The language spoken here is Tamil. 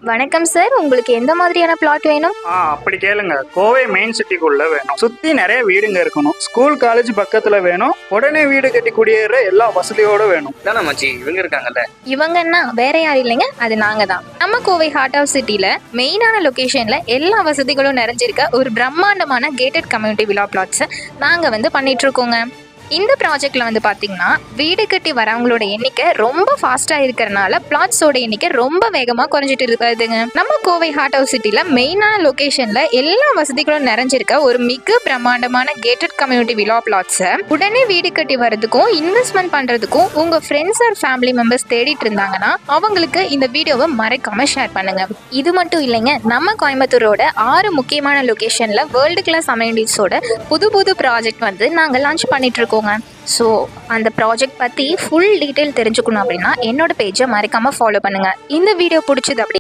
வணக்கம் சார், உங்களுக்கு எந்த மாதிரியான பிளாட் வேணும்? அப்படி கேளுங்க. கோவை மெயின் சிட்டிக்குள்ள வேணும். சுத்தி நிறைய வீடுங்க இருக்கணும். ஸ்கூல் காலேஜ் பக்கத்துல வேணும். உடனே வீடு கட்டி குடியேற எல்லா வசதியோட வேணும். தானே மச்சி, இவங்க இருக்காங்கல்ல. இவங்கன்னா வேற யாரும் இல்லைங்க, அது நாங்க தான். நம்ம கோவை ஹார்ட் ஆஃப் சிட்டில மெயினான லொகேஷன்ல எல்லா வசதிகளும் நிறைஞ்சிருக்க ஒரு பிரம்மாண்டமான கேட்டட் கம்யூனிட்டி வில்லா பிளாட்ஸ் நாங்க பண்ணிட்டு இருக்கோங்க. இந்த ப்ராஜெக்ட்ல பாத்தீங்கன்னா வீடு கட்டி வரவங்களோட எண்ணிக்கை ரொம்ப ஃபாஸ்டா இருக்கிறனால பிளாட்ஸோட எண்ணிக்கை ரொம்ப வேகமா குறைஞ்சிட்டு இருக்காதுங்க. நம்ம கோவை ஹார்ட் ஹவுஸ் சிட்டில மெயினான லொகேஷன்ல எல்லா வசதிகளும் நிறைஞ்சிருக்க ஒரு மிக பிரம்மாண்டமான கேட்டட் கம்யூனிட்டி வில்லா பிளாட்ஸை உடனே வீடு கட்டி வரதுக்கும் இன்வெஸ்ட்மெண்ட் பண்றதுக்கும் உங்க ஃப்ரெண்ட்ஸ் ஆர் ஃபேமிலி மெம்பர்ஸ் தேடிட்டு இருந்தாங்கன்னா அவங்களுக்கு இந்த வீடியோவை மறக்காம ஷேர் பண்ணுங்க. இது மட்டும் இல்லைங்க, நம்ம கோயம்புத்தூரோட 6 முக்கியமான லொகேஷன்ல வேர்ல்டு கிளாஸ் அமெனிட்டிஸோட புது ப்ராஜெக்ட் நாங்க லான்ச் பண்ணிட்டு இருக்கோம். ஸோ அந்த ப்ராஜெக்ட் பற்றி ஃபுல் டீட்டெயில் தெரிஞ்சுக்கணும் அப்படின்னா என்னோட பேஜை மறக்காமல் ஃபாலோ பண்ணுங்கள். இந்த வீடியோ பிடிச்சது அப்படி